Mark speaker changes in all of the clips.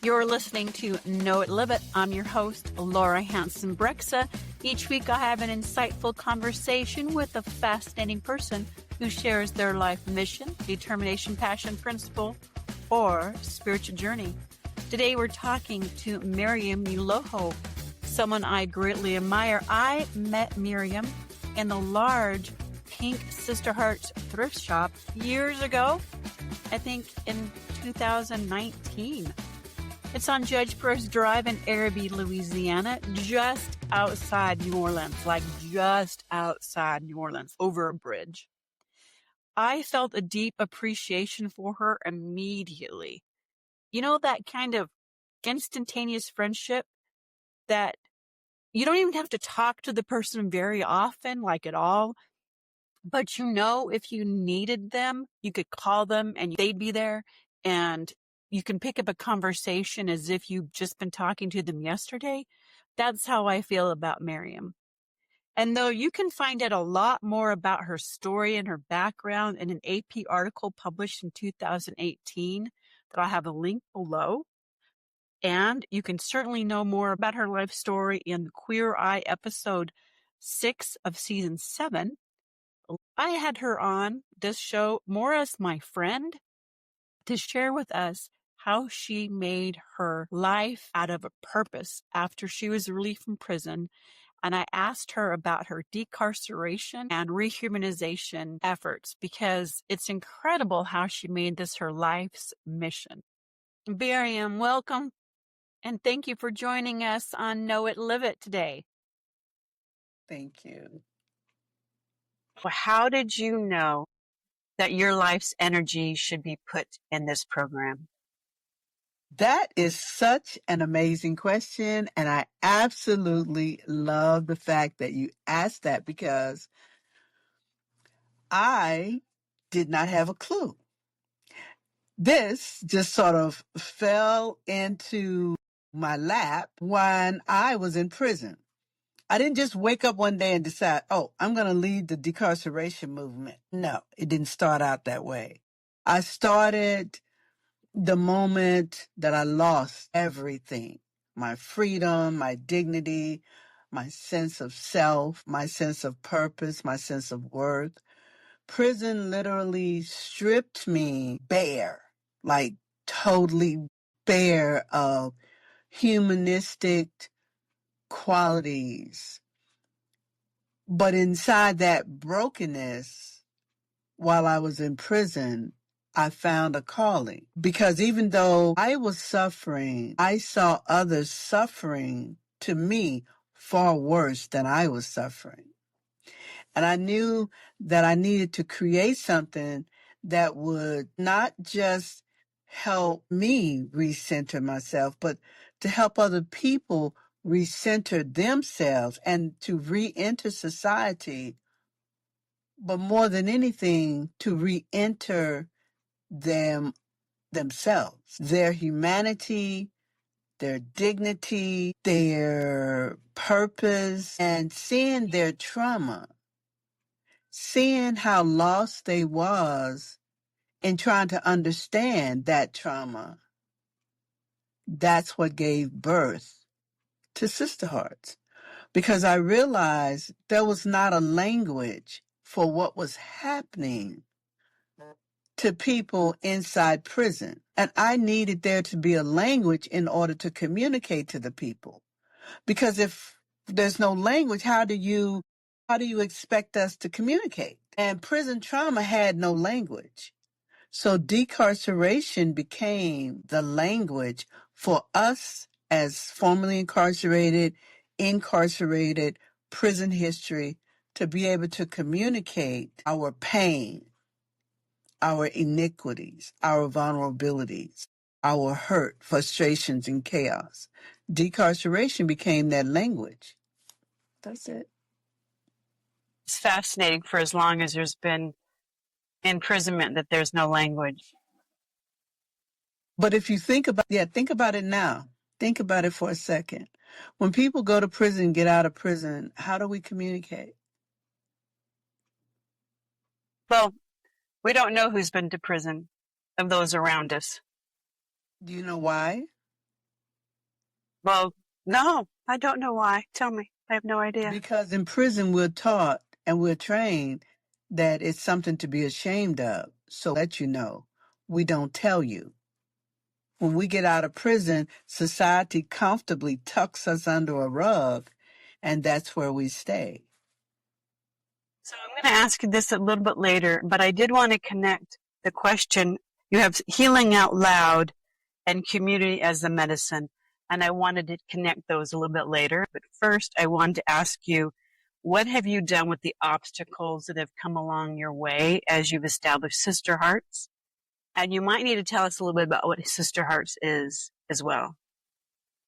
Speaker 1: You're listening to Know It, Live It. I'm your host, Laura Hanson-Brexa. Each week I have an insightful conversation with a fascinating person who shares their life mission, determination, passion, principle, or spiritual journey. Today we're talking to Maryam Uloho, someone I greatly admire. I met Maryam in the large pink Sister Hearts thrift shop years ago, I think in 2019. It's on Judge Perez Drive in Araby, Louisiana, just outside New Orleans, like just outside New Orleans, over a bridge. I felt a deep appreciation for her immediately. You know, that kind of instantaneous friendship that you don't even have to talk to the person very often, like at all. But you know, if you needed them, you could call them and they'd be there, and you can pick up a conversation as if you've just been talking to them yesterday. That's how I feel about Maryam. And though you can find out a lot more about her story and her background in an AP article published in 2018 that I'll have a link below. And you can certainly know more about her life story in the Queer Eye episode 6 of season 7. I had her on this show more as my friend to share with us how she made her life out of a purpose after she was released from prison. And I asked her about her decarceration and rehumanization efforts because it's incredible how she made this her life's mission. Maryam, welcome. And thank you for joining us on Know It, Live It today.
Speaker 2: Thank you.
Speaker 1: Well, how did you know that your life's energy should be put in this program?
Speaker 2: That is such an amazing question. And I absolutely love the fact that you asked that because I did not have a clue. This just sort of fell into my lap when I was in prison. I didn't just wake up one day and decide, oh, I'm going to lead the decarceration movement. No, it didn't start out that way. I started the moment that I lost everything, my freedom, my dignity, my sense of self, my sense of purpose, my sense of worth. Prison literally stripped me bare, like totally bare of humanistic qualities. But inside that brokenness, while I was in prison, I found a calling because even though I was suffering, I saw others suffering to me far worse than I was suffering. And I knew that I needed to create something that would not just help me recenter myself, but to help other people recenter themselves and to re-enter society, but more than anything, to re-enter themselves, their humanity, their dignity, their purpose, and seeing their trauma, seeing how lost they was in trying to understand that trauma. That's what gave birth to Sister Hearts, because I realized there was not a language for what was happening to people inside prison. And I needed there to be a language in order to communicate to the people. Because if there's no language, how do you expect us to communicate? And prison trauma had no language. So decarceration became the language for us as formerly incarcerated, prison history, to be able to communicate our pain, our iniquities, our vulnerabilities, our hurt, frustrations, and chaos. Decarceration became that language. That's it.
Speaker 1: It's fascinating for as long as there's been imprisonment that there's no language.
Speaker 2: But if you think about it now. Think about it for a second. When people go to prison, get out of prison, how do we communicate?
Speaker 1: Well, we don't know who's been to prison of those around us.
Speaker 2: Do you know why?
Speaker 1: Well, no, I don't know why. Tell me. I have no idea.
Speaker 2: Because in prison, we're taught and we're trained that it's something to be ashamed of. So let you know, we don't tell you. When we get out of prison, society comfortably tucks us under a rug, and that's where we stay.
Speaker 1: So I'm going to ask you this a little bit later, but I did want to connect the question. You have healing out loud and community as the medicine, and I wanted to connect those a little bit later. But first, I wanted to ask you, what have you done with the obstacles that have come along your way as you've established Sister Hearts? And you might need to tell us a little bit about what Sister Hearts is as well.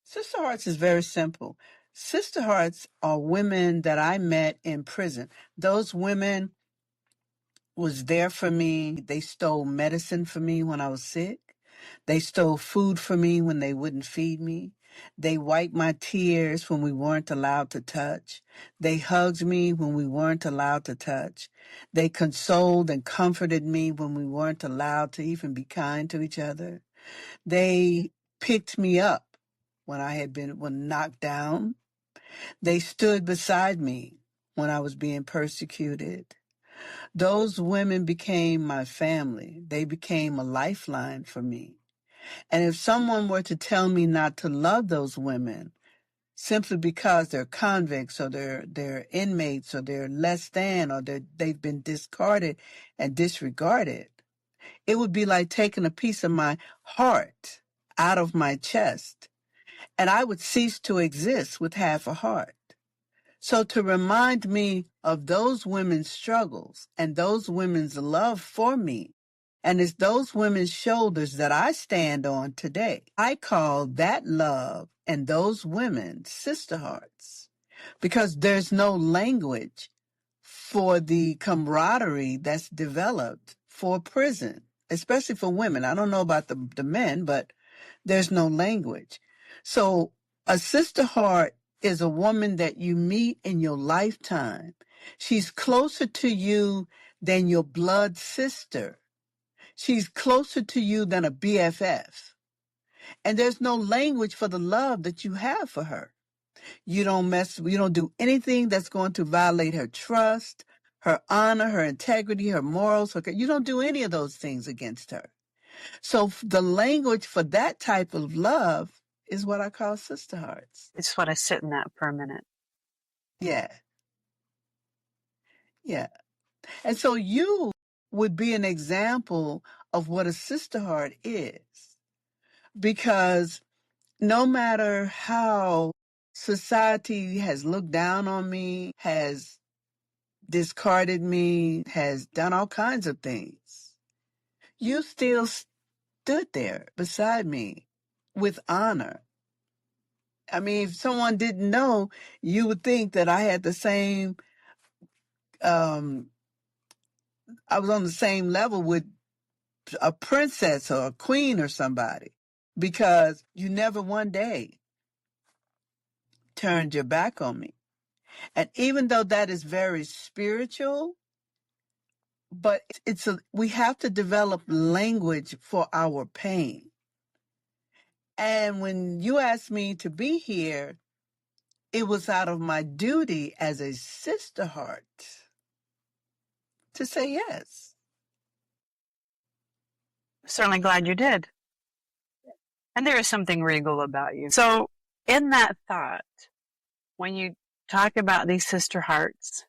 Speaker 2: Sister Hearts is very simple. Sister Hearts are women that I met in prison. Those women was there for me. They stole medicine for me when I was sick. They stole food for me when they wouldn't feed me. They wiped my tears when we weren't allowed to touch. They hugged me when we weren't allowed to touch. They consoled and comforted me when we weren't allowed to even be kind to each other. They picked me up when I had been knocked down. They stood beside me when I was being persecuted. Those women became my family. They became a lifeline for me. And if someone were to tell me not to love those women simply because they're convicts or they're inmates or they're less than or they've been discarded and disregarded, it would be like taking a piece of my heart out of my chest, and I would cease to exist with half a heart. So to remind me of those women's struggles and those women's love for me, and it's those women's shoulders that I stand on today, I call that love and those women Sister Hearts, because there's no language for the camaraderie that's developed for prison, especially for women. I don't know about the men, but there's no language. So a Sister Heart is a woman that you meet in your lifetime. She's closer to you than your blood sister. She's closer to you than a BFF. And there's no language for the love that you have for her. You don't do anything that's going to violate her trust, her honor, her integrity, her morals. You don't do any of those things against her. So the language for that type of love is what I call Sister Hearts.
Speaker 1: I just want to sit in that for a minute.
Speaker 2: Yeah. Yeah. And so you would be an example of what a Sister Heart is. Because no matter how society has looked down on me, has discarded me, has done all kinds of things, you still stood there beside me with honor. I mean, if someone didn't know, you would think that I had the same, I was on the same level with a princess or a queen or somebody, because you never one day turned your back on me. And even though that is very spiritual, but we have to develop language for our pain. And when you asked me to be here, it was out of my duty as a Sister Heart to say yes.
Speaker 1: Certainly glad you did. And there is something regal about you. So in that thought, when you talk about these Sister Hearts,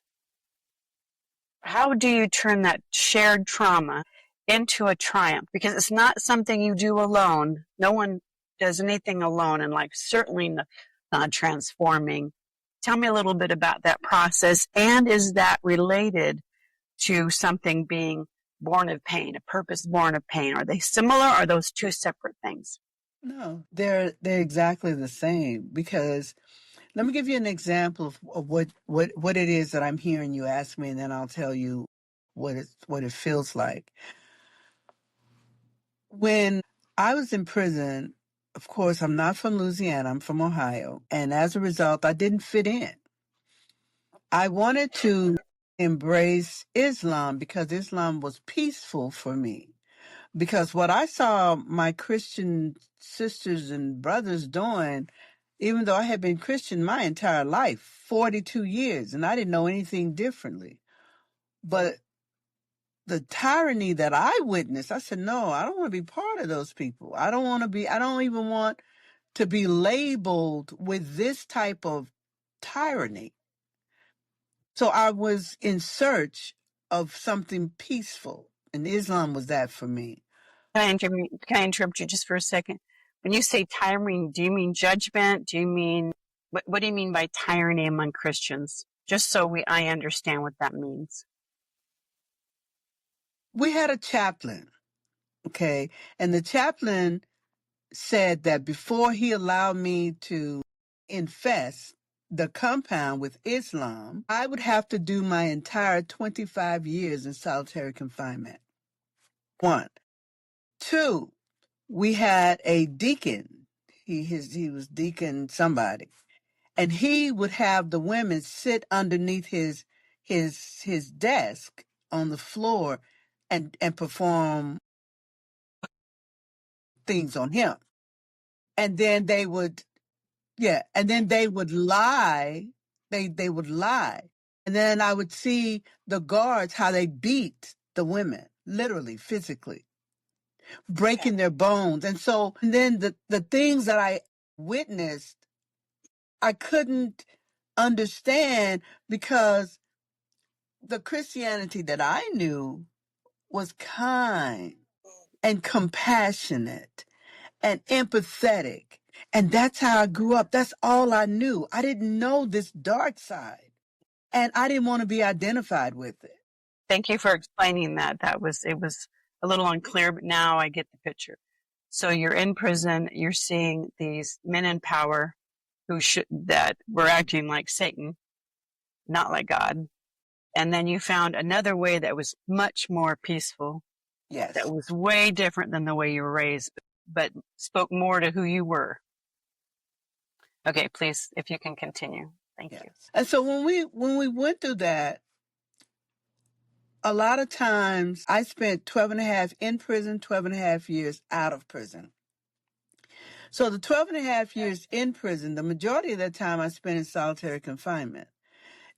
Speaker 1: how do you turn that shared trauma into a triumph? Because it's not something you do alone. No one does anything alone in life, certainly not transforming. Tell me a little bit about that process. And is that related to something being born of pain, a purpose born of pain? Are they similar, or are those two separate things?
Speaker 2: No, they're exactly the same, because let me give you an example of what it is that I'm hearing you ask me, and then I'll tell you what it feels like. When I was in prison, of course, I'm not from Louisiana, I'm from Ohio, and as a result, I didn't fit in. I wanted to embrace Islam because Islam was peaceful for me. Because what I saw my Christian sisters and brothers doing, even though I had been Christian my entire life, 42 years, and I didn't know anything differently. But the tyranny that I witnessed, I said, no, I don't want to be part of those people. I don't even want to be labeled with this type of tyranny. So I was in search of something peaceful, and Islam was that for me.
Speaker 1: Can I interrupt you just for a second? When you say tyranny, do you mean judgment? Do you mean what do you mean by tyranny among Christians? Just so I understand what that means.
Speaker 2: We had a chaplain, okay, and the chaplain said that before he allowed me to infest the compound with Islam, I would have to do my entire 25 years in solitary confinement. 1. 2, we had a deacon. He was deacon somebody, and he would have the women sit underneath his desk on the floor and perform things on him. And then they would lie. They would lie. And then I would see the guards, how they beat the women, literally, physically, breaking their bones. And then the things that I witnessed, I couldn't understand, because the Christianity that I knew was kind and compassionate and empathetic. And that's how I grew up. That's all I knew. I didn't know this dark side, and I didn't want to be identified with it.
Speaker 1: Thank you for explaining that. It was a little unclear, but now I get the picture. So you're in prison, you're seeing these men in power that were acting like Satan, not like God. And then you found another way that was much more peaceful.
Speaker 2: Yes.
Speaker 1: That was way different than the way you were raised, but spoke more to who you were. Okay, please, if you can continue. Thank you.
Speaker 2: And so when we went through that, a lot of times I spent 12 and a half in prison, 12 and a half years out of prison. So the 12 and a half years in prison, the majority of that time I spent in solitary confinement.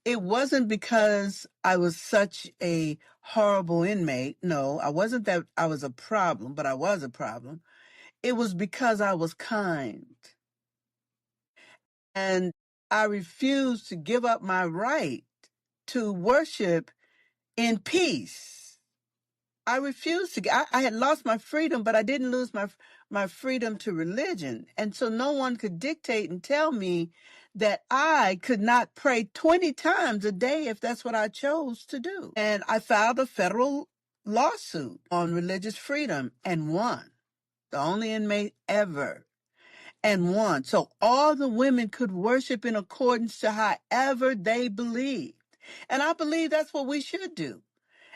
Speaker 2: It wasn't because I was such a horrible inmate. No, I wasn't that I was a problem, but I was a problem. It was because I was kind. And I refused to give up my right to worship in peace. I refused to. I had lost my freedom, but I didn't lose my freedom to religion. And so no one could dictate and tell me that I could not pray 20 times a day if that's what I chose to do. And I filed a federal lawsuit on religious freedom and won. The only inmate ever. And won. So all the women could worship in accordance to however they believed. And I believe that's what we should do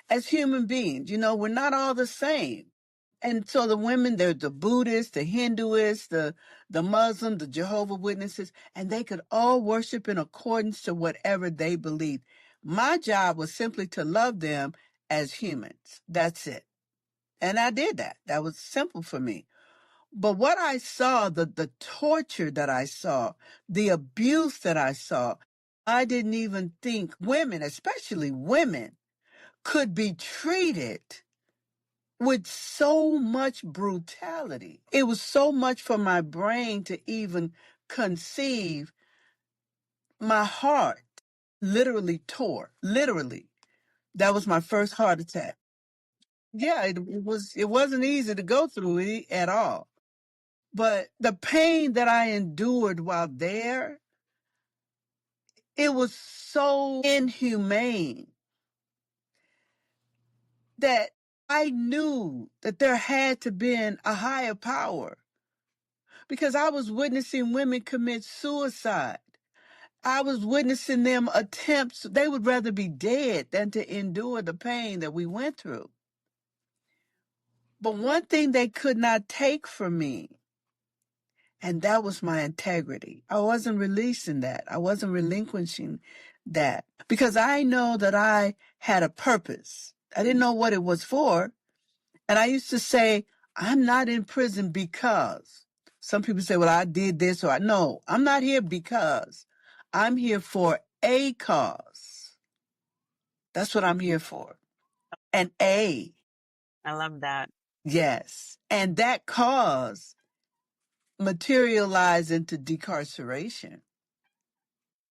Speaker 2: as human beings. You know, we're not all the same. And so the women, they're the Buddhists, the Hinduists, the Muslims, the Jehovah's Witnesses, and they could all worship in accordance to whatever they believed. My job was simply to love them as humans. That's it. And I did that. That was simple for me. But what I saw, the torture that I saw, the abuse that I saw, I didn't even think women, especially women, could be treated with so much brutality. It was so much for my brain to even conceive. My heart literally tore. Literally. That was my first heart attack. Yeah, it wasn't easy to go through it at all. But the pain that I endured while there, it was so inhumane that I knew that there had to been a higher power, because I was witnessing women commit suicide. I was witnessing them attempts. They would rather be dead than to endure the pain that we went through. But one thing they could not take from me, and that was my integrity. I wasn't releasing that. I wasn't relinquishing that, because I know that I had a purpose. I didn't know what it was for. And I used to say, I'm not in prison because Some people say, well, I did this or no, I'm not here because. I'm here for a cause. That's what I'm here for. And
Speaker 1: I love that.
Speaker 2: yes. And that cause materialized into decarceration,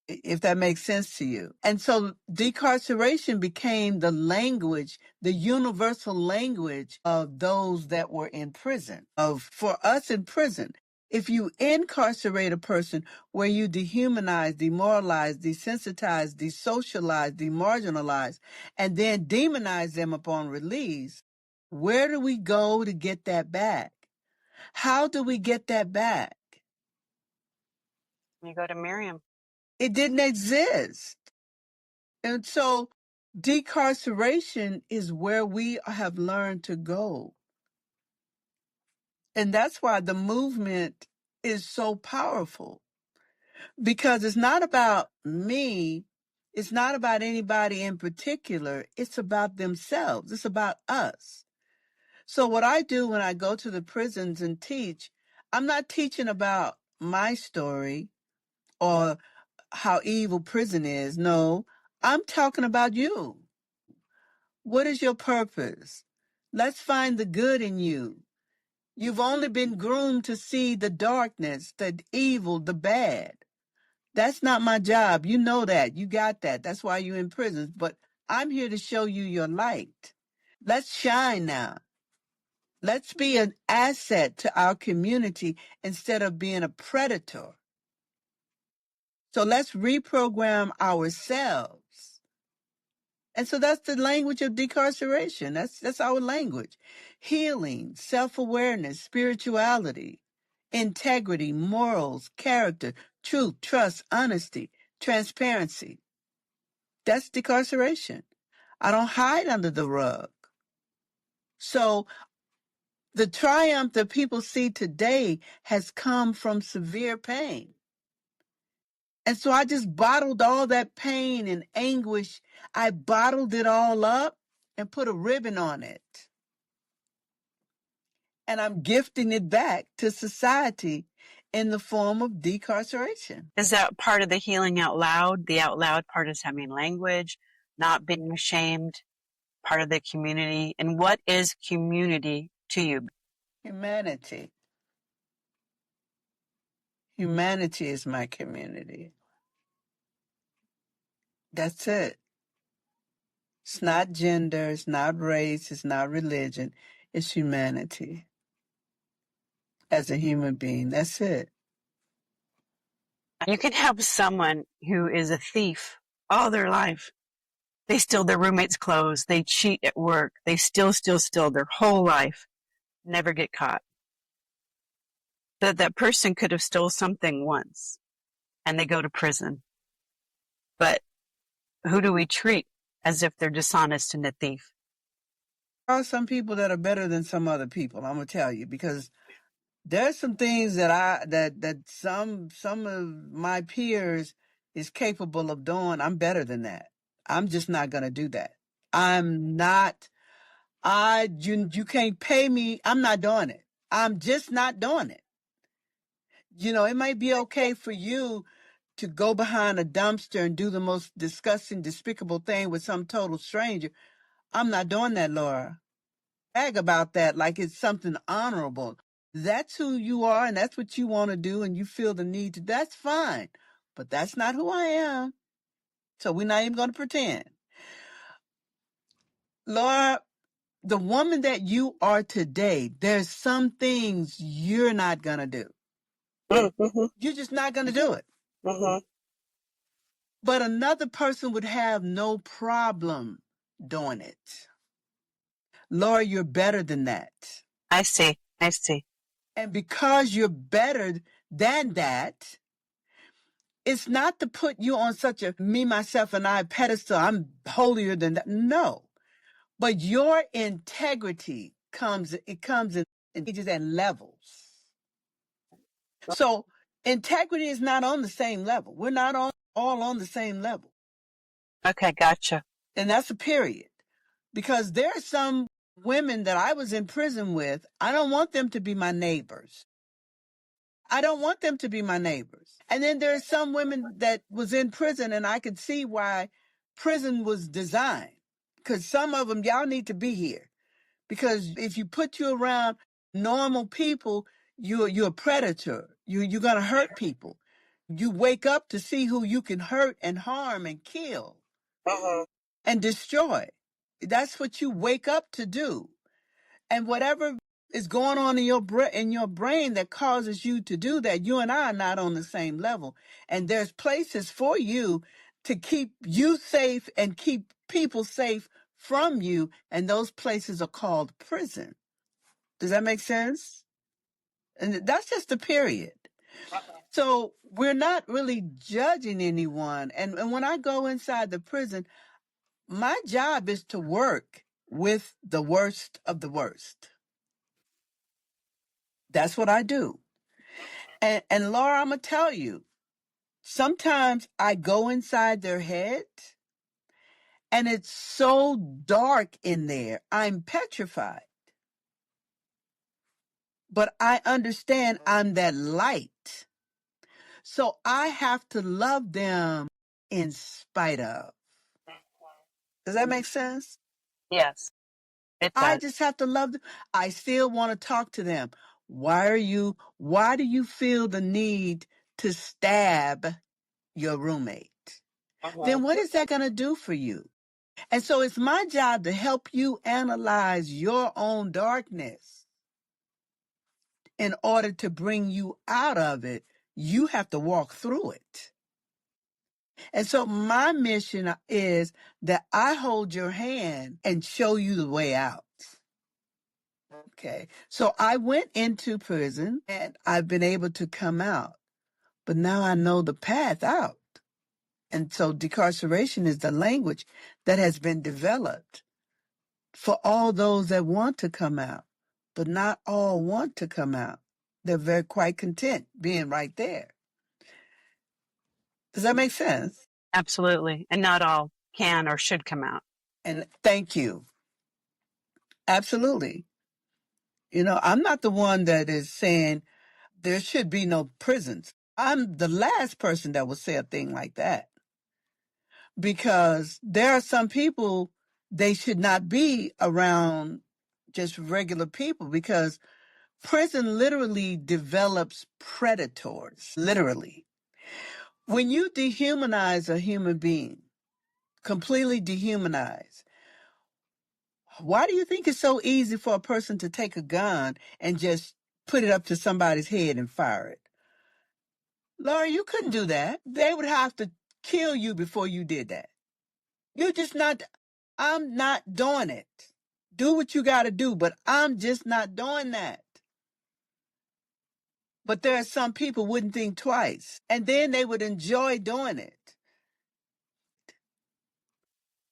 Speaker 2: if that makes sense to you. And so decarceration became the language, the universal language of those that were in prison. For us in prison, if you incarcerate a person where you dehumanize, demoralize, desensitize, desocialize, demarginalize, and then demonize them upon release, where do we go to get that back? How do we get that back?
Speaker 1: You go to Maryam.
Speaker 2: It didn't exist. And so decarceration is where we have learned to go. And that's why the movement is so powerful, because it's not about me. It's not about anybody in particular. It's about themselves. It's about us. So what I do when I go to the prisons and teach, I'm not teaching about my story or how evil prison is. No, I'm talking about you. What is your purpose? Let's find the good in you. You've only been groomed to see the darkness, the evil, the bad. That's not my job. You know that. You got that. That's why you're in prison. But I'm here to show you your light. Let's shine now. Let's be an asset to our community instead of being a predator. So let's reprogram ourselves. And so that's the language of decarceration. That's our language. Healing, self-awareness, spirituality, integrity, morals, character, truth, trust, honesty, transparency. That's decarceration. I don't hide under the rug. So the triumph that people see today has come from severe pain. And so I just bottled all that pain and anguish. I bottled it all up and put a ribbon on it. And I'm gifting it back to society in the form of decarceration.
Speaker 1: Is that part of the healing out loud? The out loud part is having language, not being ashamed, part of the community. And what is community to you?
Speaker 2: Humanity. Humanity is my community. That's it. It's not gender, it's not race, it's not religion. It's humanity. As a human being, that's it.
Speaker 1: You can help someone who is a thief all their life. They steal their roommate's clothes. They cheat at work. They steal their whole life. Never get caught. That person could have stole something once and they go to prison. But who do we treat as if they're dishonest and a thief?
Speaker 2: There are some people that are better than some other people, I'm gonna tell you, because there's some things that some of my peers is capable of doing. I'm better than that. I'm just not gonna do that. I'm not. You can't pay me. I'm not doing it. I'm just not doing it. You know, it might be okay for you to go behind a dumpster and do the most disgusting, despicable thing with some total stranger. I'm not doing that, Laura. Brag about that like it's something honorable. That's who you are and that's what you want to do and you feel the need to. That's fine. But that's not who I am. So we're not even going to pretend. Laura, the woman that you are today, there's some things you're not going to do. Mm-hmm. You're just not going to do it. Mm-hmm. But another person would have no problem doing it. Laura, you're better than that.
Speaker 1: I see.
Speaker 2: And because you're better than that, it's not to put you on such a me, myself, and I pedestal. I'm holier than that. No. But your integrity comes in stages and levels. So integrity is not on the same level. We're not all on the same level.
Speaker 1: Okay, gotcha.
Speaker 2: And that's a period. Because there are some women that I was in prison with, I don't want them to be my neighbors. I don't want them to be my neighbors. And then there's some women that was in prison, and I could see why prison was designed. Because some of them, y'all need to be here. Because if you put you around normal people, you're a predator. You're gonna hurt people. You wake up to see who you can hurt and harm and kill and destroy. That's what you wake up to do. And whatever is going on in your brain that causes you to do that, you and I are not on the same level. And there's places for you to keep you safe and keep people safe from you, and those places are called prison. Does that make sense? And that's just a period. So we're not really judging anyone. And when I go inside the prison, my job is to work with the worst of the worst. That's what I do. And Laura, I'm going to tell you, sometimes I go inside their head and it's so dark in there. I'm petrified. But I understand I'm that light. So I have to love them in spite of. Does that make sense?
Speaker 1: Yes, it does.
Speaker 2: I just have to love them. I still want to talk to them. Why do you feel the need to stab your roommate? Then what is that going to do for you? And so it's my job to help you analyze your own darkness. In order to bring you out of it, you have to walk through it. And so my mission is that I hold your hand and show you the way out. Okay. So I went into prison and I've been able to come out, but now I know the path out. And so decarceration is the language that has been developed for all those that want to come out, but not all want to come out. They're very quite content being right there. Does that make sense?
Speaker 1: Absolutely. And not all can or should come out.
Speaker 2: And thank you. Absolutely. You know, I'm not the one that is saying there should be no prisons. I'm the last person that would say a thing like that. Because there are some people, they should not be around just regular people, because prison literally develops predators, literally. When you dehumanize a human being, completely dehumanize, why do you think it's so easy for a person to take a gun and just put it up to somebody's head and fire it? Laura, you couldn't do that. They would have to kill you before you did that. You're just not, I'm not doing it. Do what you got to do, but I'm just not doing that. But there are some people wouldn't think twice, and then they would enjoy doing it.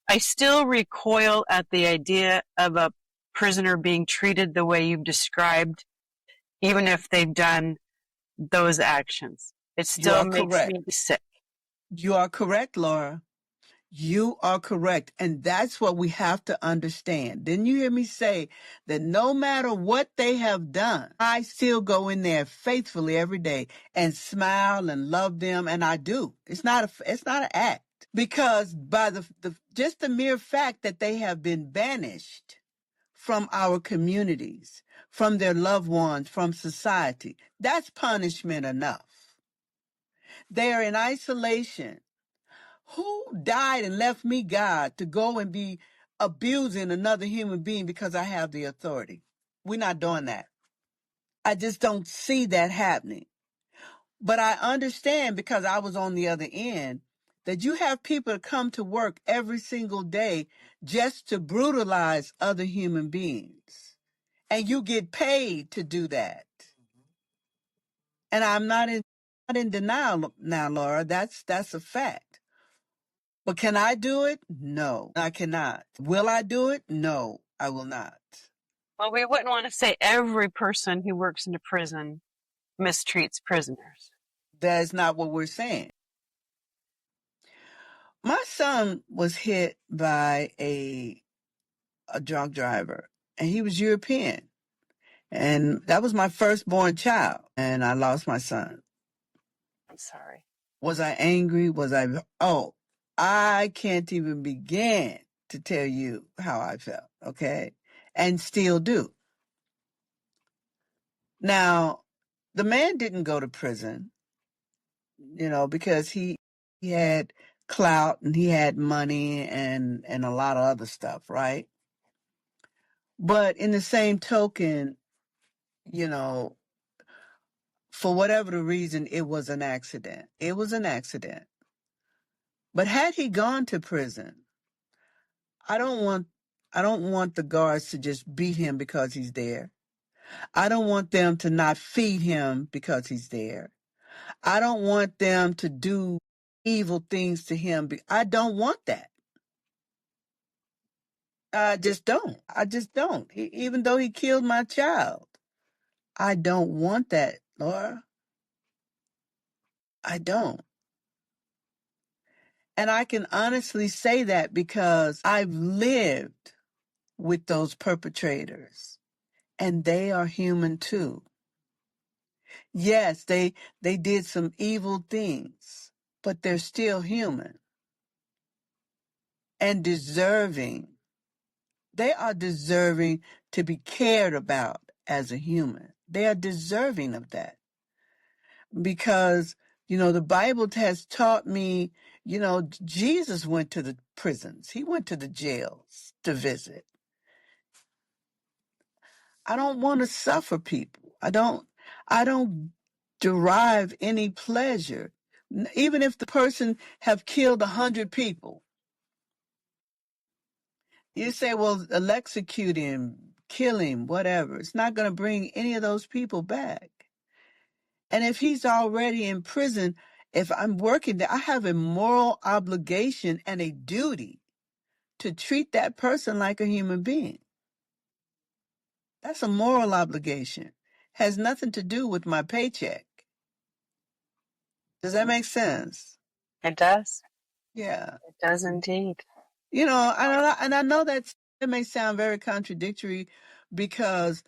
Speaker 1: I still recoil at the idea of a prisoner being treated the way you've described, even if they've done those actions. It still makes me sick.
Speaker 2: You are correct, Laura. You are correct. And that's what we have to understand. Didn't you hear me say that no matter what they have done, I still go in there faithfully every day and smile and love them. And I do. It's not an act. Because by just the mere fact that they have been banished from our communities, from their loved ones, from society, that's punishment enough. They are in isolation. Who died and left me, God, to go and be abusing another human being because I have the authority? We're not doing that. I just don't see that happening. But I understand, because I was on the other end, that you have people that come to work every single day just to brutalize other human beings. And you get paid to do that. And I'm not in denial now, Laura. That's a fact. But can I do it? No, I cannot. Will I do it? No, I will not.
Speaker 1: Well, we wouldn't want to say every person who works in a prison mistreats prisoners.
Speaker 2: That is not what we're saying. My son was hit by a drunk driver, and he was European. And that was my firstborn child, and I lost my son.
Speaker 1: I'm sorry.
Speaker 2: Was I angry? I can't even begin to tell you how I felt, okay? And still do. Now, the man didn't go to prison, because he had clout and he had money and a lot of other stuff, right? But in the same token, for whatever the reason, it was an accident. It was an accident. But had he gone to prison, I don't want the guards to just beat him because he's there. I don't want them to not feed him because he's there. I don't want them to do evil things to him. I don't want that. I just don't. I just don't. Even though he killed my child, I don't want that, Laura. I don't. And I can honestly say that because I've lived with those perpetrators, and they are human too. Yes, they did some evil things, but they're still human and deserving. They are deserving to be cared about as a human. They are deserving of that because, the Bible has taught me, Jesus went to the prisons. He went to the jails to visit. I don't want to suffer people. I don't derive any pleasure. Even if the person have killed 100 people. You say, well, execute him, kill him, whatever. It's not going to bring any of those people back. And if he's already in prison, if I'm working there, I have a moral obligation and a duty to treat that person like a human being. That's a moral obligation. Has nothing to do with my paycheck. Does that make sense?
Speaker 1: It does.
Speaker 2: Yeah.
Speaker 1: It does indeed.
Speaker 2: I know that may sound very contradictory because,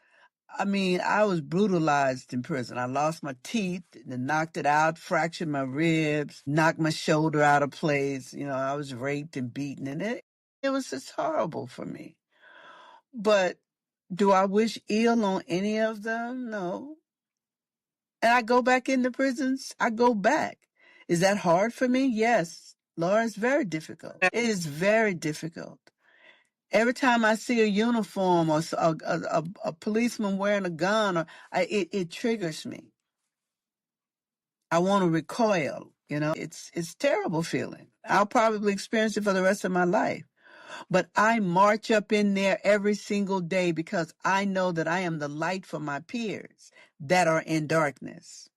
Speaker 2: I was brutalized in prison. I lost my teeth, and knocked it out, fractured my ribs, knocked my shoulder out of place. I was raped and beaten, and it was just horrible for me. But do I wish ill on any of them? No. And I go back into prisons. I go back. Is that hard for me? Yes. Laura, it's very difficult. It is very difficult. Every time I see a uniform or a policeman wearing a gun, it triggers me. I want to recoil. It's terrible feeling. I'll probably experience it for the rest of my life. But I march up in there every single day because I know that I am the light for my peers that are in darkness.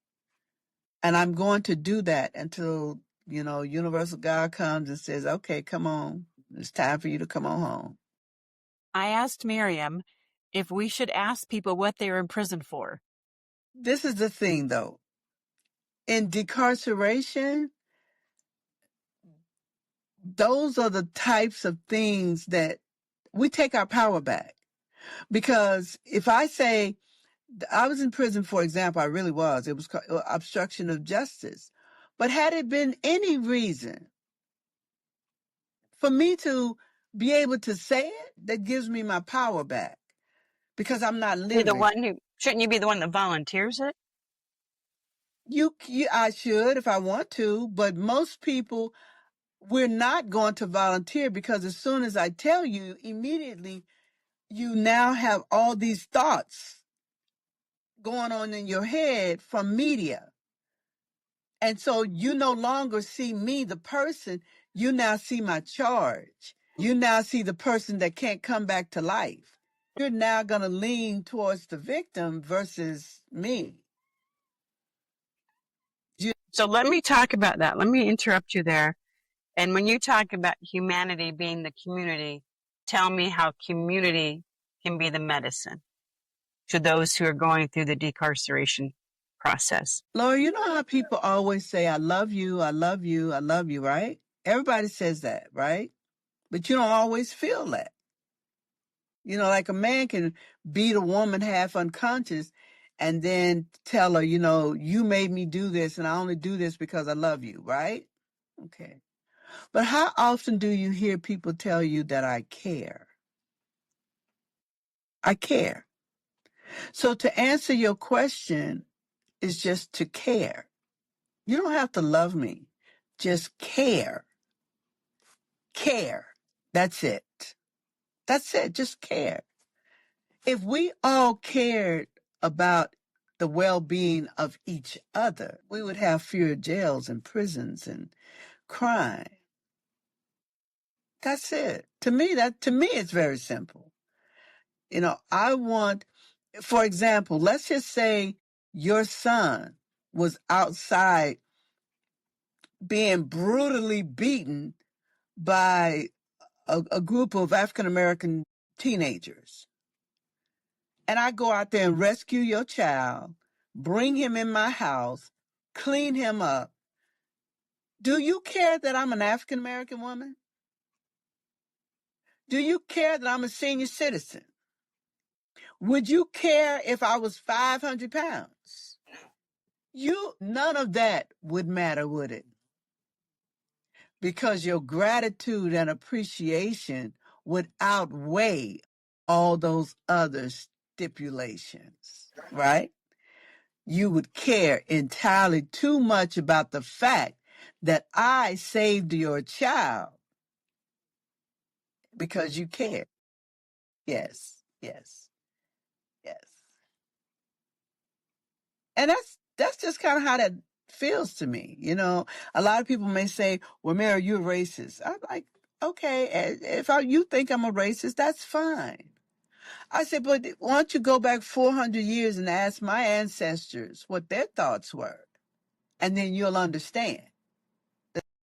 Speaker 2: And I'm going to do that until, Universal God comes and says, okay, come on. It's time for you to come on home. I asked Maryam if we should ask people what they're in prison for. This is the thing, though. In decarceration, those are the types of things that we take our power back. Because if I say, I was in prison, for example, I really was. It was obstruction of justice. But had it been any reason for me to be able to say it, that gives me my power back because I'm not living.
Speaker 1: Shouldn't you be the one that volunteers it?
Speaker 2: I should if I want to, but most people, we're not going to volunteer because as soon as I tell you, immediately you now have all these thoughts going on in your head from media. And so you no longer see me, the person, you now see my charge. You now see the person that can't come back to life. You're now going to lean towards the victim versus me.
Speaker 1: So let me talk about that. Let me interrupt you there. And when you talk about humanity being the community, tell me how community can be the medicine to those who are going through the decarceration process.
Speaker 2: Laura, you know how people always say, I love you, I love you, I love you, right? Everybody says that, right? But you don't always feel that. You know, like a man can beat a woman half unconscious and then tell her, you know, you made me do this and I only do this because I love you, right? Okay. But how often do you hear people tell you that I care? I care. So to answer your question is just to care. You don't have to love me. Just care. Care. That's it. That's it. Just care. If we all cared about the well-being of each other, we would have fewer jails and prisons and crime. That's it. To me, it's very simple. You know, I want, for example, let's just say your son was outside being brutally beaten by a group of African American teenagers. And I go out there and rescue your child, bring him in my house, clean him up. Do you care that I'm an African American woman? Do you care that I'm a senior citizen? Would you care if I was 500 pounds? None of that would matter, would it? Because your gratitude and appreciation would outweigh all those other stipulations, right? You would care entirely too much about the fact that I saved your child because you care. Yes, yes, yes. And that's just kind of how that feels to me. You know, a lot of people may say, well, Mary, you're racist. I'm like, okay, if you think I'm a racist, that's fine. I said, but why don't you go back 400 years and ask my ancestors what their thoughts were? And then you'll understand.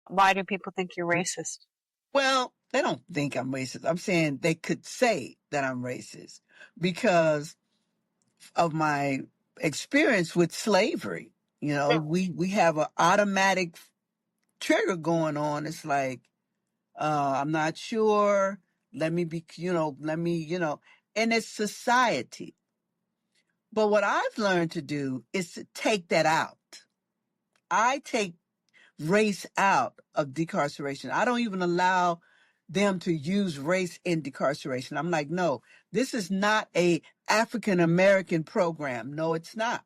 Speaker 1: Why do people think you're racist?
Speaker 2: Well, they don't think I'm racist. I'm saying they could say that I'm racist because of my experience with slavery. You know, we have an automatic trigger going on. It's like, I'm not sure. Let me be, and it's society. But what I've learned to do is to take that out. I take race out of decarceration. I don't even allow them to use race in decarceration. I'm like, no, this is not a African American program. No, it's not.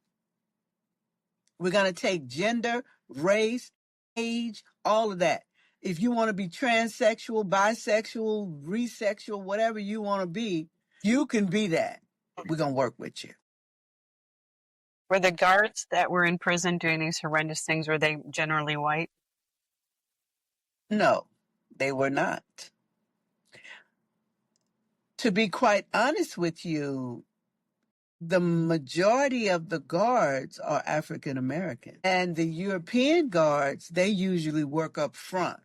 Speaker 2: We're going to take gender, race, age, all of that. If you want to be transsexual, bisexual, resexual, whatever you want to be, you can be that. We're going to work with you.
Speaker 1: Were the guards that were in prison doing these horrendous things, were they generally white?
Speaker 2: No, they were not. To be quite honest with you, the majority of the guards are African American. And the European guards, they usually work up front,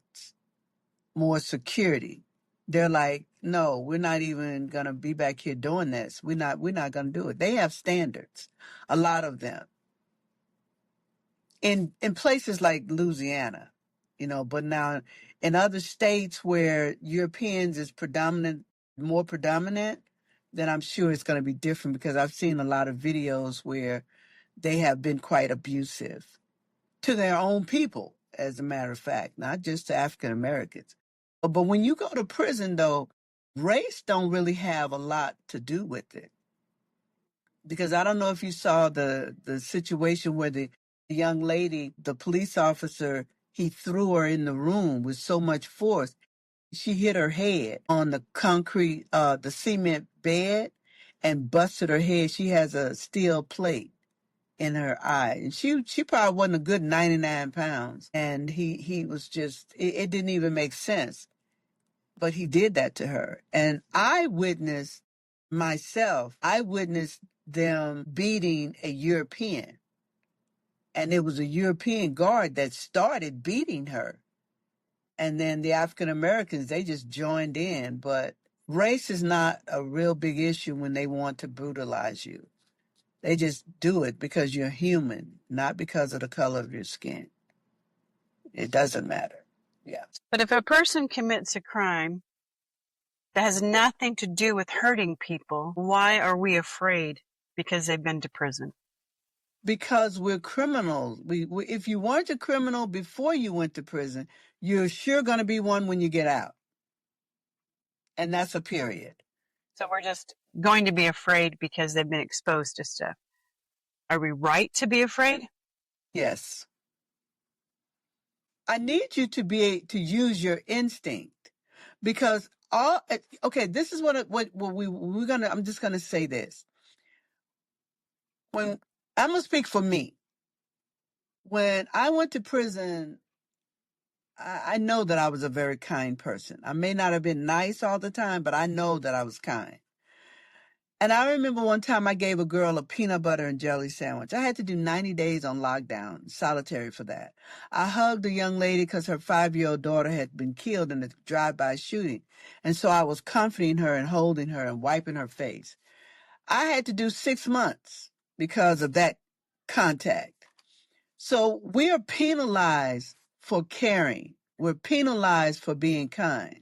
Speaker 2: more security. They're like, no, we're not even going to be back here doing this. We're not going to do it. They have standards, a lot of them. In places like Louisiana, but now in other states where Europeans is more predominant, then I'm sure it's going to be different because I've seen a lot of videos where they have been quite abusive to their own people, as a matter of fact, not just to African Americans. But when you go to prison, though, race don't really have a lot to do with it. Because I don't know if you saw the situation where the young lady, the police officer, he threw her in the room with so much force. She hit her head on the concrete, the cement bed and busted her head. She has a steel plate in her eye. And she probably wasn't a good 99 pounds. And he was just, it didn't even make sense. But he did that to her. And I witnessed them beating a European. And it was a European guard that started beating her. And then the African Americans, they just joined in. But race is not a real big issue when they want to brutalize you. They just do it because you're human, not because of the color of your skin. It doesn't matter. Yeah.
Speaker 1: But if a person commits a crime that has nothing to do with hurting people. Why are we afraid? Because they've been to prison.
Speaker 2: Because we're criminals. If you weren't a criminal before you went to prison, you're sure going to be one when you get out. And that's a period.
Speaker 1: So we're just going to be afraid because they've been exposed to stuff. Are we right to be afraid?
Speaker 2: Yes. I need you to to use your instinct, because this is I'm just gonna say this. When I'm gonna speak for me, when I went to prison, I know that I was a very kind person. I may not have been nice all the time, but I know that I was kind. And I remember one time I gave a girl a peanut butter and jelly sandwich. I had to do 90 days on lockdown, solitary for that. I hugged a young lady because her 5-year-old daughter had been killed in a drive-by shooting. And so I was comforting her and holding her and wiping her face. I had to do 6 months because of that contact. So we are penalized for caring. We're penalized for being kind.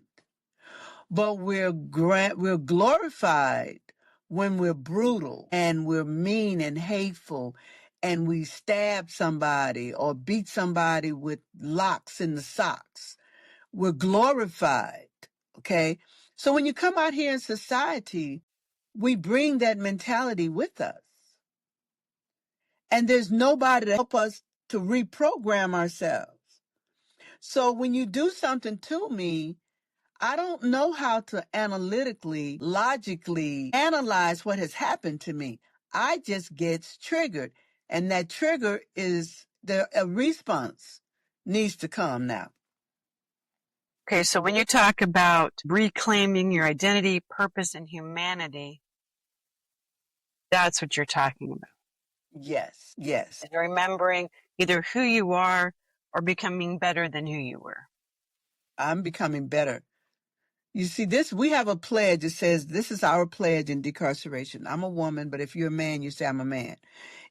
Speaker 2: But we're glorified when we're brutal and we're mean and hateful and we stab somebody or beat somebody with locks in the socks. We're glorified, okay? So when you come out here in society, we bring that mentality with us. And there's nobody to help us to reprogram ourselves. So when you do something to me, I don't know how to analytically, logically analyze what has happened to me. I just get triggered. And that trigger is a response needs to come now.
Speaker 1: Okay, so when you talk about reclaiming your identity, purpose, and humanity, that's what you're talking about.
Speaker 2: Yes, yes.
Speaker 1: And remembering either who you are or becoming better than who you were.
Speaker 2: I'm becoming better. You see, we have a pledge that says, this is our pledge in decarceration. I'm a woman, but if you're a man, you say I'm a man.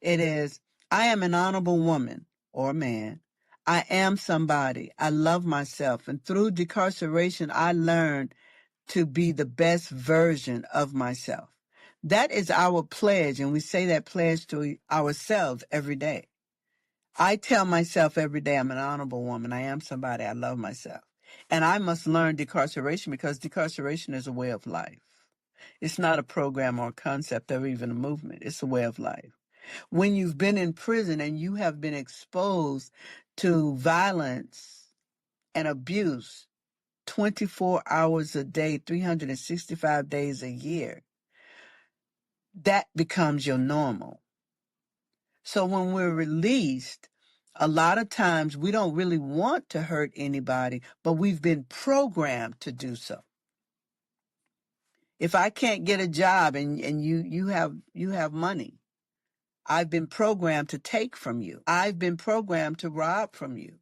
Speaker 2: It is, I am an honorable woman or man. I am somebody. I love myself. And through decarceration, I learned to be the best version of myself. That is our pledge. And we say that pledge to ourselves every day. I tell myself every day, I'm an honorable woman. I am somebody. I love myself. And I must learn decarceration, because decarceration is a way of life. It's not a program or a concept or even a movement. It's a way of life. When you've been in prison and you have been exposed to violence and abuse 24 hours a day, 365 days a year, that becomes your normal. So when we're released, a lot of times we don't really want to hurt anybody, but we've been programmed to do so. If I can't get a job and you have money, I've been programmed to take from you. I've been programmed to rob from you.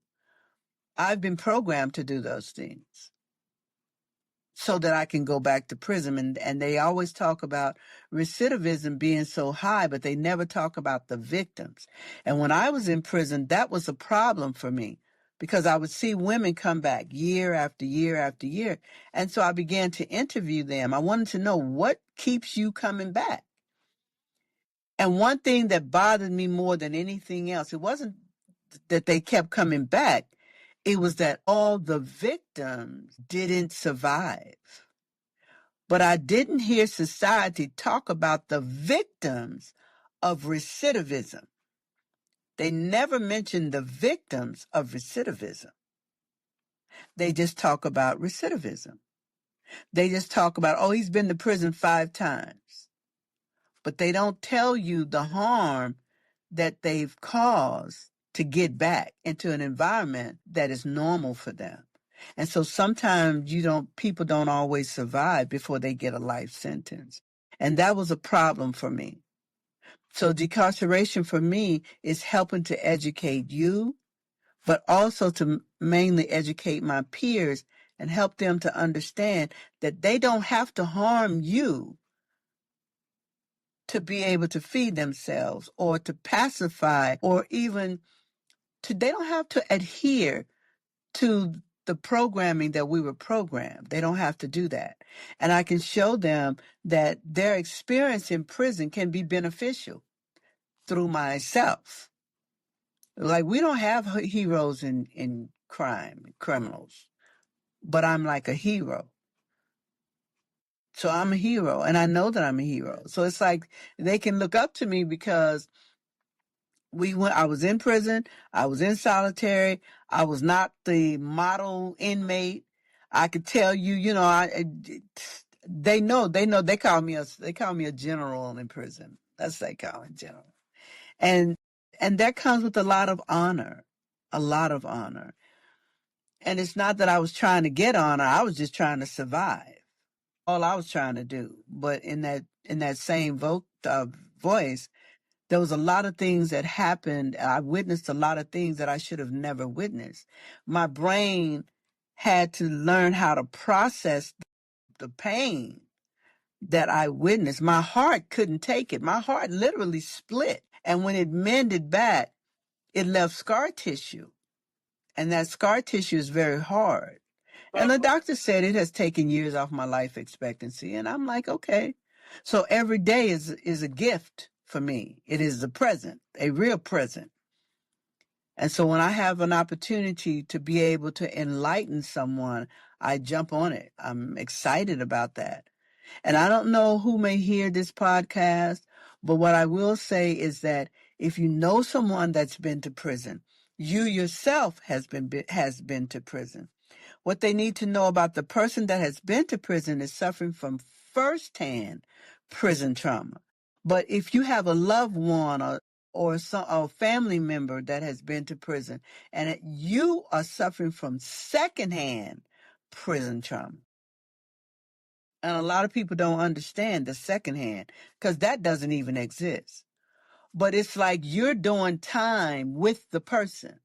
Speaker 2: I've been programmed to do those things so that I can go back to prison. And they always talk about recidivism being so high, but they never talk about the victims. And when I was in prison, that was a problem for me, because I would see women come back year after year after year. And so I began to interview them. I wanted to know, what keeps you coming back? And one thing that bothered me more than anything else, it wasn't that they kept coming back. It was that all the victims didn't survive. But I didn't hear society talk about the victims of recidivism. They never mentioned the victims of recidivism. They just talk about recidivism. They just talk about, oh, he's been to prison 5 times. But they don't tell you the harm that they've caused to get back into an environment that is normal for them. And so sometimes people don't always survive before they get a life sentence. And that was a problem for me. So decarceration for me is helping to educate you, but also to mainly educate my peers and help them to understand that they don't have to harm you to be able to feed themselves or to pacify, or even they don't have to adhere to the programming that we were programmed. They don't have to do that. And I can show them that their experience in prison can be beneficial through myself. Like, we don't have heroes in crime, criminals, but I'm like a hero. So I'm a hero, and I know that I'm a hero. So it's like they can look up to me because I was in prison, I was in solitary, I was not the model inmate. I could tell you, they know, they call me a general in prison. That's what they call me, general. And that comes with a lot of honor, a lot of honor. And it's not that I was trying to get honor, I was just trying to survive. All I was trying to do. But in that same voice, there was a lot of things that happened. I witnessed a lot of things that I should have never witnessed. My brain had to learn how to process the pain that I witnessed. My heart couldn't take it. My heart literally split. And when it mended back, it left scar tissue. And that scar tissue is very hard. And the doctor said it has taken years off my life expectancy. And I'm like, okay. So every day is a gift for me. It is a present, a real present. And so when I have an opportunity to be able to enlighten someone, I jump on it. I'm excited about that. And I don't know who may hear this podcast, but what I will say is that if you know someone that's been to prison, you yourself has been to prison. What they need to know about the person that has been to prison is suffering from firsthand prison trauma. But if you have a loved one or a family member that has been to prison and you are suffering from secondhand prison trauma, and a lot of people don't understand the secondhand because that doesn't even exist. But it's like you're doing time with the person.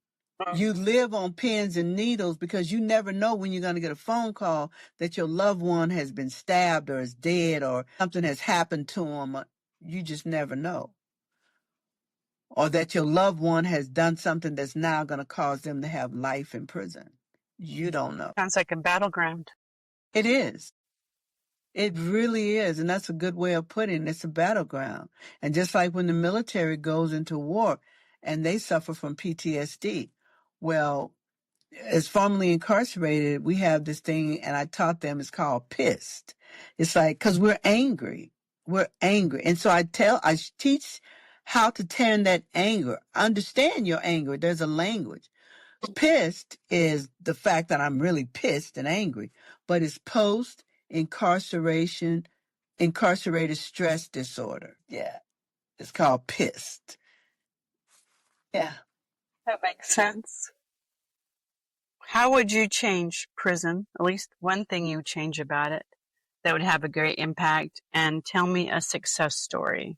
Speaker 2: You live on pins and needles because you never know when you're going to get a phone call that your loved one has been stabbed or is dead or something has happened to them. You just never know. Or that your loved one has done something that's now going to cause them to have life in prison. You don't know.
Speaker 1: Sounds like a battleground.
Speaker 2: It is. It really is. And that's a good way of putting it. It's a battleground. And just like when the military goes into war and they suffer from PTSD, well, as formerly incarcerated, we have this thing, and I taught them, it's called pissed. It's like, because we're angry. We're angry. And so I teach how to turn that anger. Understand your anger. There's a language. Pissed is the fact that I'm really pissed and angry, but it's post-incarceration, incarcerated stress disorder. Yeah. It's called pissed. Yeah.
Speaker 1: That makes sense. How would you change prison? At least one thing you would change about it that would have a great impact. And tell me a success story.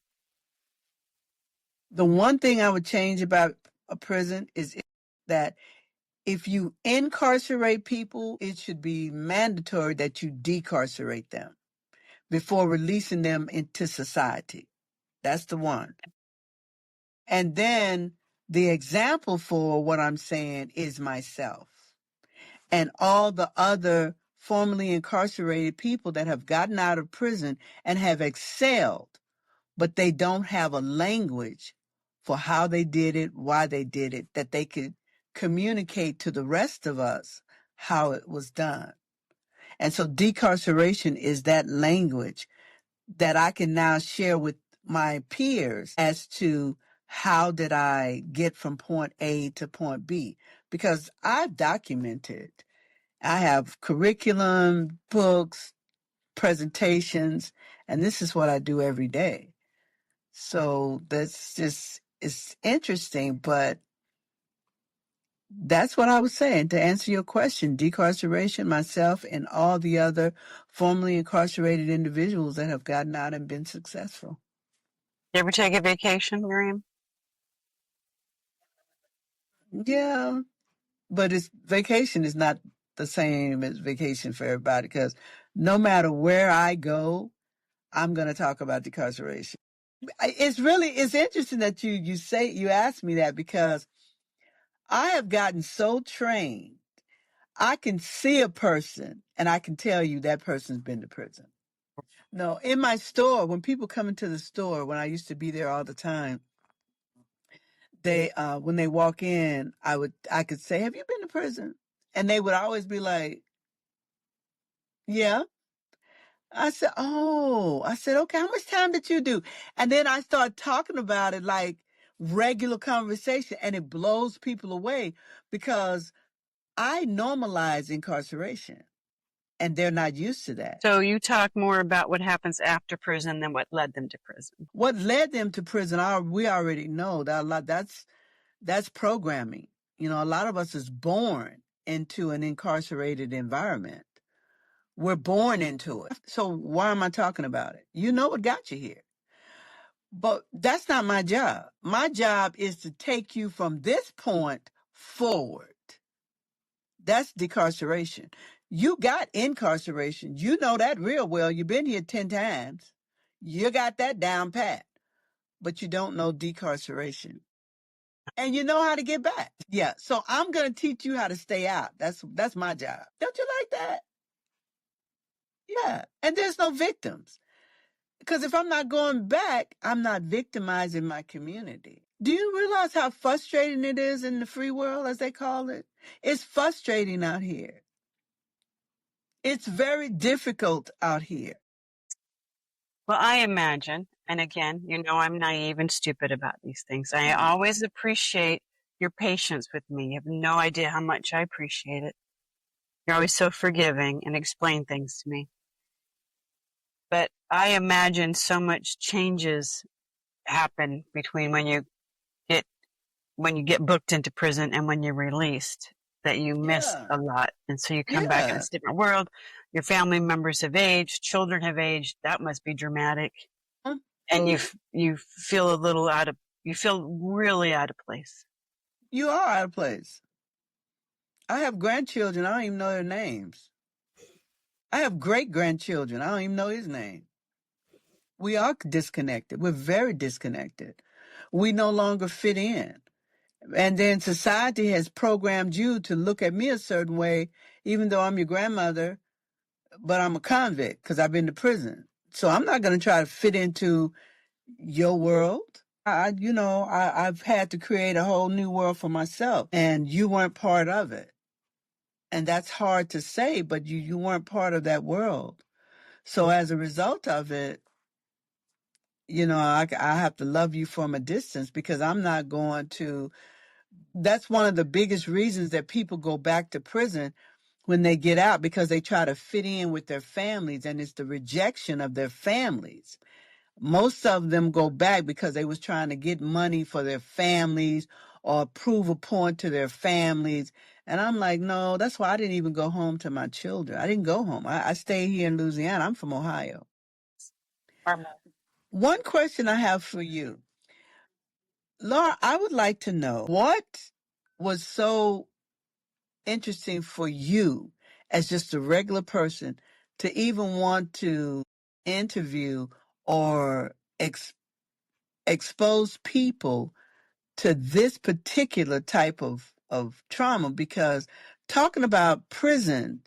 Speaker 2: The one thing I would change about a prison is that if you incarcerate people, it should be mandatory that you decarcerate them before releasing them into society. That's the one. And then the example for what I'm saying is myself and all the other formerly incarcerated people that have gotten out of prison and have excelled, but they don't have a language for how they did it, why they did it, that they could communicate to the rest of us how it was done. And so decarceration is that language that I can now share with my peers as to how did I get from point A to point B, because I've documented. I have curriculum, books, presentations, and this is what I do every day. So it's interesting, but that's what I was saying. To answer your question, decarceration, myself, and all the other formerly incarcerated individuals that have gotten out and been successful.
Speaker 1: You ever take a vacation, Maryam?
Speaker 2: Yeah, but vacation is not the same as vacation for everybody, because no matter where I go, I'm going to talk about decarceration. It's interesting that you asked me that, because I have gotten so trained. I can see a person and I can tell you that person's been to prison. No, in my store, when people come into the store, when I used to be there all the time, they when they walk in, I could say, "Have you been to prison?" And they would always be like, "Yeah." I said, "Oh," I said, "Okay, how much time did you do?" And then I start talking about it like regular conversation, and it blows people away because I normalize incarceration, and they're not used to that.
Speaker 1: So you talk more about what happens after prison than what led them to prison.
Speaker 2: What led them to prison, we already know that a lot. That's programming. You know, a lot of us is born into an incarcerated environment. We're born into it. So why am I talking about it? You know what got you here. But that's not my job. My job is to take you from this point forward. That's decarceration. You got incarceration. You know that real well. You've been here 10 times. You got that down pat. But you don't know decarceration. And you know how to get back. Yeah. So I'm going to teach you how to stay out. That's my job. Don't you like that? Yeah. And there's no victims. Because if I'm not going back, I'm not victimizing my community. Do you realize how frustrating it is in the free world, as they call it? It's frustrating out here. It's very difficult out here.
Speaker 1: Well, I imagine, and again, you know, I'm naive and stupid about these things. I always appreciate your patience with me. You have no idea how much I appreciate it. You're always so forgiving and explain things to me. But I imagine so much changes happen between when you get booked into prison and when you're released, that you miss a lot. And so you come back in this different world. Your family members have aged, children have aged. That must be dramatic. And you feel you feel really out of place.
Speaker 2: You are out of place. I have grandchildren. I don't even know their names. I have great-grandchildren. I don't even know his name. We are disconnected. We're very disconnected. We no longer fit in. And then society has programmed you to look at me a certain way, even though I'm your grandmother, but I'm a convict because I've been to prison. So I'm not going to try to fit into your world. I've had to create a whole new world for myself, and you weren't part of it. And that's hard to say, but you weren't part of that world. So as a result of it, you know, I have to love you from a distance because I'm not going to. That's one of the biggest reasons that people go back to prison when they get out, because they try to fit in with their families, and it's the rejection of their families. Most of them go back because they was trying to get money for their families or prove a point to their families. And I'm like, no, that's why I didn't even go home to my children. I didn't go home. I stayed here in Louisiana. I'm from Ohio. One question I have for you, Laura, I would like to know what was so interesting for you as just a regular person to even want to interview or expose people to this particular type of trauma, because talking about prison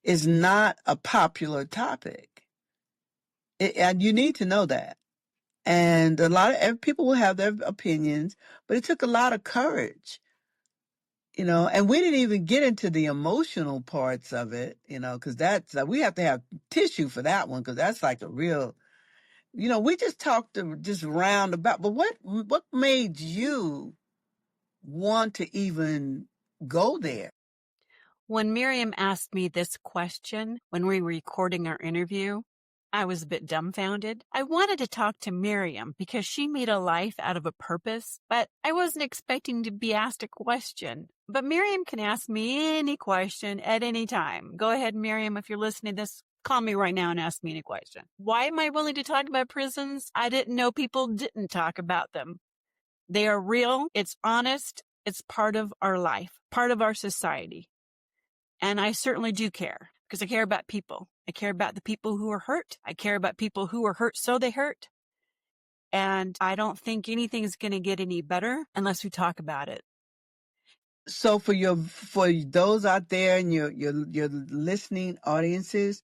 Speaker 2: is not a popular topic. And you need to know that. And a lot of people will have their opinions, but it took a lot of courage, you know, and we didn't even get into the emotional parts of it, you know, because we have to have tissue for that one, because that's like a real, you know, we just talked just roundabout. But what made you want to even go there?
Speaker 1: When Miriam asked me this question when we were recording our interview, I was a bit dumbfounded. I wanted to talk to Miriam because she made a life out of a purpose, but I wasn't expecting to be asked a question. But Miriam can ask me any question at any time. Go ahead, Miriam, if you're listening to this, call me right now and ask me any question. Why am I willing to talk about prisons? I didn't know people didn't talk about them. They are real. It's honest. It's part of our life, part of our society. And I certainly do care because I care about people. I care about the people who are hurt. I care about people who are hurt so they hurt. And I don't think anything's going to get any better unless we talk about it.
Speaker 2: So for those out there and your listening audiences,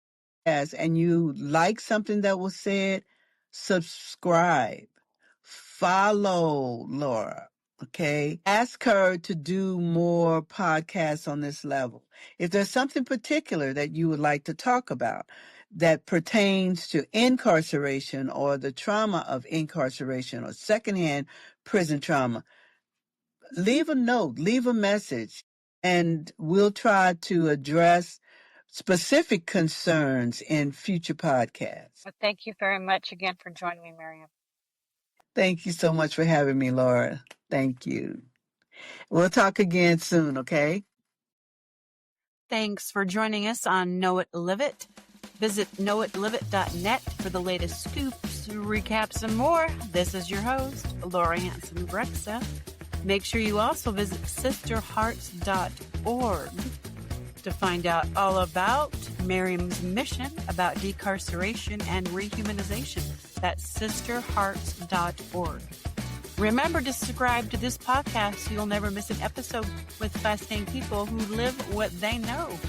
Speaker 2: yes, and you like something that was said, subscribe, follow Laura. Okay. Ask her to do more podcasts on this level. If there's something particular that you would like to talk about that pertains to incarceration or the trauma of incarceration or secondhand prison trauma, leave a note, leave a message, and we'll try to address specific concerns in future podcasts.
Speaker 1: Well, thank you very much again for joining me, Maryam.
Speaker 2: Thank you so much for having me, Laura. Thank you. We'll talk again soon, okay?
Speaker 1: Thanks for joining us on Know It, Live It. Visit knowitliveit.net for the latest scoops, recaps, and more. This is your host, Laura Henson-Brexa. Make sure you also visit SisterHearts.org to find out all about Maryam's mission about decarceration and rehumanization. That's SisterHearts.org. Remember to subscribe to this podcast so you'll never miss an episode with fascinating people who live what they know.